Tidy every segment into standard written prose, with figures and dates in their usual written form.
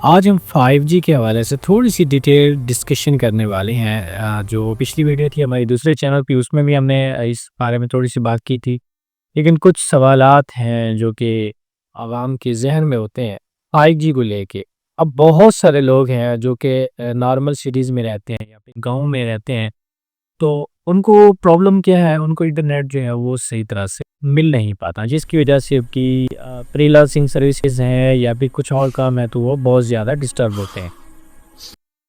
आज हम 5G के हवाले से थोड़ी-सी डिटेल डिस्कशन करने वाले हैं। जो पिछली वीडियो थी हमारी दूसरे चैनल पे उसमें भी हमने इस बारे में थोड़ी-सी बात की थी। लेकिन कुछ सवालात हैं जो कि आवाम के ज़हन में होते हैं 5G को लेके। अब बहुत सारे लोग हैं जो कि नॉर्मल सिटीज़ में रहते हैं या फिर गाँव में रहते हैं। तो उनको प्रॉब्लम क्या है, उनको इंटरनेट जो है वो सही तरह से मिल नहीं पाता, जिसकी वजह से उनकी फ्रीलांसिंग सर्विसेज हैं या फिर कुछ और काम है तो वो बहुत ज़्यादा डिस्टर्ब होते हैं।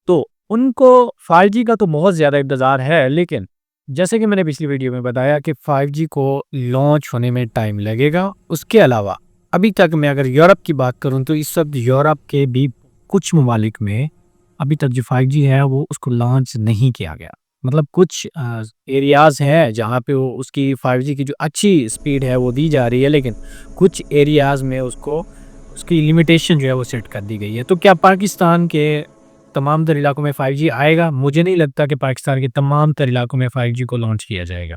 तो उनको 5G का तो बहुत ज़्यादा इंतज़ार है, लेकिन जैसे कि मैंने पिछली वीडियो में बताया कि 5G को लॉन्च होने में टाइम लगेगा। उसके अलावा अभी तक मैं अगर यूरोप की बात करूँ तो इस वक्त यूरोप के भी कुछ ममालिक में अभी तक जो 5G है वो उसको लॉन्च नहीं किया गया। मतलब कुछ एरियाज़ हैं जहाँ पे वो उसकी 5G की जो अच्छी स्पीड है वो दी जा रही है, लेकिन कुछ एरियाज़ में उसको उसकी लिमिटेशन जो है वो सेट कर दी गई है। तो क्या पाकिस्तान के तमाम तर इलाकों में 5G आएगा? मुझे नहीं लगता कि पाकिस्तान के तमाम तर इलाकों में 5G को लॉन्च किया जाएगा।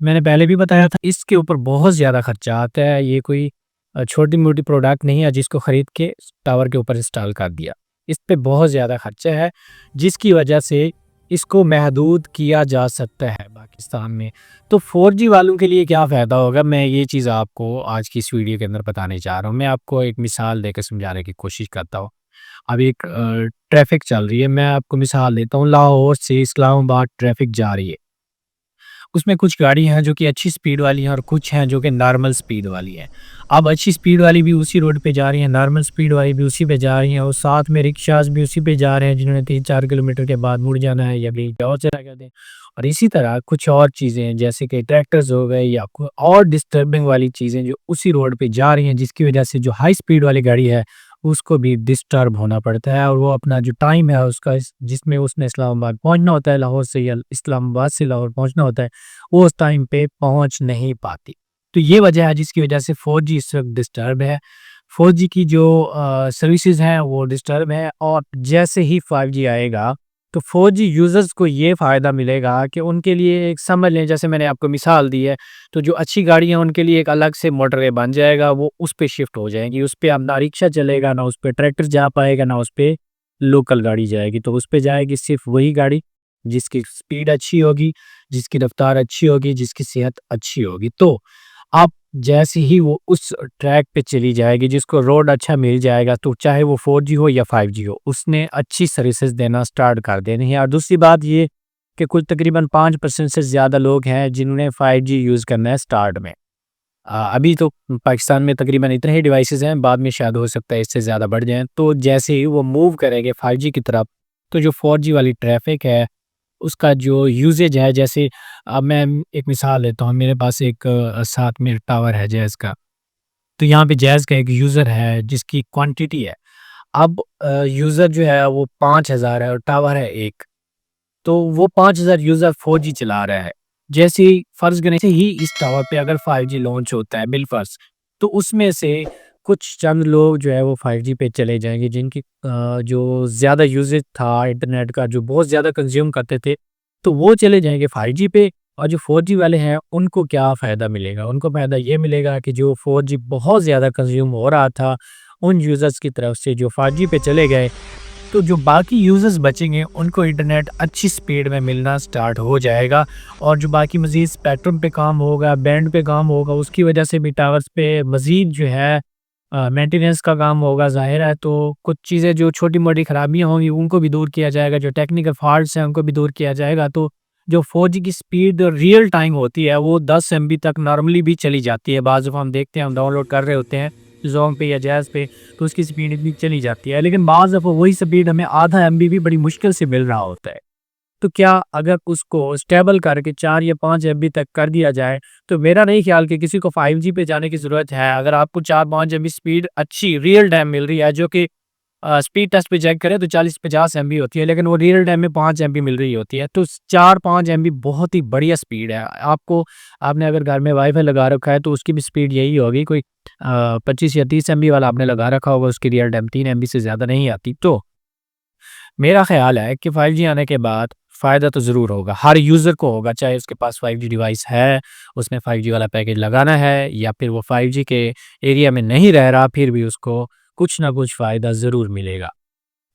मैंने पहले भी बताया था इसके ऊपर बहुत ज़्यादा खर्चा आता है। ये कोई छोटी-मोटी प्रोडक्ट नहीं है जिसको खरीद के टावर के ऊपर इंस्टॉल कर दिया। इस पे बहुत ज़्यादा खर्चा है, जिसकी वजह से इसको महदूद किया जा सकता है पाकिस्तान में। तो 4G वालों के लिए क्या फ़ायदा होगा, मैं ये चीज़ आपको आज की इस वीडियो के अंदर बताने जा रहा हूँ। मैं आपको एक मिसाल देकर समझाने की कोशिश करता हूँ। अब एक ट्रैफ़िक चल रही है, मैं आपको मिसाल देता हूँ, लाहौर से इस्लामाबाद ट्रैफ़िक जा रही है। उसमें कुछ गाड़ी हैं जो कि अच्छी स्पीड वाली हैं और कुछ हैं जो कि नॉर्मल स्पीड वाली हैं। अब अच्छी स्पीड वाली भी उसी रोड पे जा रही हैं, नॉर्मल स्पीड वाली भी उसी पे जा रही हैं और साथ में रिक्शाज़ भी उसी पे जा रहे हैं जिन्होंने 3-4 किलोमीटर के बाद मुड़ जाना है या कहीं और चला कर दें। और इसी तरह कुछ और चीज़ें हैं जैसे कि ट्रैक्टर्स हो गए या कोई और डिस्टर्बिंग वाली चीज़ें जो उसी रोड पे जा रही हैं, जिसकी वजह से जो हाई स्पीड वाली गाड़ी है उसको भी डिस्टर्ब होना पड़ता है और वो अपना जो टाइम है उसका जिसमें उसने इस्लामाबाद पहुँचना होता है, लाहौर से या इस्लामाबाद से लाहौर पहुँचना होता है, वो उस टाइम पे पहुँच नहीं पाती। तो ये वजह है जिसकी वजह से 4G इस वक़्त डिस्टर्ब है। 4G की जो सर्विसेज़ हैं वो डिस्टर्ब है और जैसे ही 5G आएगा तो 4G यूज़र्स को ये फ़ायदा मिलेगा कि उनके लिए एक समझ लें, जैसे मैंने आपको मिसाल दी है, तो जो अच्छी गाड़ी है उनके लिए एक अलग से मोटरवे बन जाएगा, वो उस पे शिफ्ट हो जाएँगी। उस पे अब ना रिक्शा चलेगा, ना उस पे ट्रैक्टर जा पाएगा, ना उस पे लोकल गाड़ी जाएगी। तो उस पे जाएगी सिर्फ़ वही गाड़ी जिसकी स्पीड अच्छी होगी, जिसकी रफ्तार अच्छी होगी, जिसकी सेहत अच्छी होगी। तो आप जैसे ही वो उस ट्रैक पे चली जाएगी, जिसको रोड अच्छा मिल जाएगा, तो चाहे वो 4G हो या 5G हो, उसने अच्छी सर्विसेज़ देना स्टार्ट कर देनी है। और दूसरी बात ये कि कुल तकरीबन 5% से ज़्यादा लोग हैं जिन्होंने 5G यूज़ करना है स्टार्ट में। अभी तो पाकिस्तान में तकरीबन इतने ही डिवाइसेज़ हैं, बाद में शायद हो सकता है इससे ज़्यादा बढ़ जाएँ। तो जैसे ही वो मूव करेंगे 5G की तरफ, तो जो 4G वाली ट्रैफ़िक है उसका जो यूसेज है, जैसे अब मैं एक मिसाल लेता हूँ, मेरे पास एक साथ में टावर है जैज़ का, तो यहाँ पे जैज़ का एक यूज़र है जिसकी क्वांटिटी है। अब यूज़र जो है वो 5000 है और टावर है 1, तो वो 5000 यूज़र 4G चला रहा है। जैसे ही फ़र्ज़ करें से ही इस टावर पे अगर 5G लॉन्च होता है बिलफ़र्ज़, तो उसमें से कुछ चंद लोग जो है वो 5G पे चले जाएँगे जिनकी जो ज़्यादा यूसेज था इंटरनेट का, जो बहुत ज़्यादा कंज़्यूम करते थे, तो वो चले जाएँगे 5G पे। और जो 4G वाले हैं उनको क्या फ़ायदा मिलेगा? उनको फ़ायदा ये मिलेगा कि जो 4G बहुत ज़्यादा कंज़्यूम हो रहा था, उन यूज़र्स की तरफ से जो 5G पे चले गए, तो जो बाकी यूज़र्स बचेंगे उनको इंटरनेट अच्छी स्पीड में मिलना स्टार्ट हो जाएगा। और जो बाकी मज़ीद स्पेक्ट्रम पे काम होगा, बैंड पे काम होगा, उसकी वजह से भी टावर्स पे मज़ीद जो है मेंटेनेंस का काम होगा ज़ाहिर है। तो कुछ चीज़ें जो छोटी-मोटी खराबियाँ होंगी उनको भी दूर किया जाएगा, जो टेक्निकल फ़ॉल्ट्स हैं उनको भी दूर किया जाएगा। तो जो 4G की स्पीड रियल टाइम होती है वो 10 एमबी तक नॉर्मली भी चली जाती है। बाज़ दफ़ा हम देखते हैं, हम डाउनलोड कर रहे होते हैं ज़ोंग पे या जैज़ पे, तो उसकी स्पीड इतनी चली जाती है। लेकिन बाज़ दफ़ा वही स्पीड हमें आधा एमबी भी बड़ी मुश्किल से मिल रहा होता है। तो क्या अगर उसको स्टेबल करके 4 या 5 एमबी तक कर दिया जाए, तो मेरा नहीं ख्याल कि किसी को 5G पे जाने की ज़रूरत है। अगर आपको 4-5 एमबी स्पीड अच्छी रियल टाइम मिल रही है, जो कि स्पीड टेस्ट पे चेक करें तो 40-50 एमबी होती है, लेकिन वो रियल टाइम में 5 एमबी मिल रही होती है। तो 4-5 एमबी बहुत ही बढ़िया स्पीड है। आपने अगर घर में वाईफ़ाई लगा रखा है तो उसकी भी स्पीड यही होगी, कोई 25 या 30 एमबी वाला आपने लगा रखा होगा, उसकी रियल टाइम 3 एमबी से ज़्यादा नहीं आती। तो मेरा ख़्याल है कि 5G आने के बाद फ़ायदा तो ज़रूर होगा, हर यूज़र को होगा, चाहे उसके पास 5G डिवाइस है, उसने 5G वाला पैकेज लगाना है या फिर वो 5G के एरिया में नहीं रह रहा, फिर भी उसको कुछ ना कुछ फ़ायदा ज़रूर मिलेगा।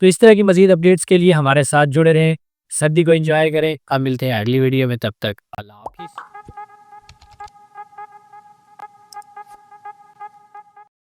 तो इस तरह की मज़ीद अपडेट्स के लिए हमारे साथ जुड़े रहें, सर्दी को एंजॉय करें। अब मिलते हैं अगली वीडियो में, तब तक अल्लाह हाफ़िज़।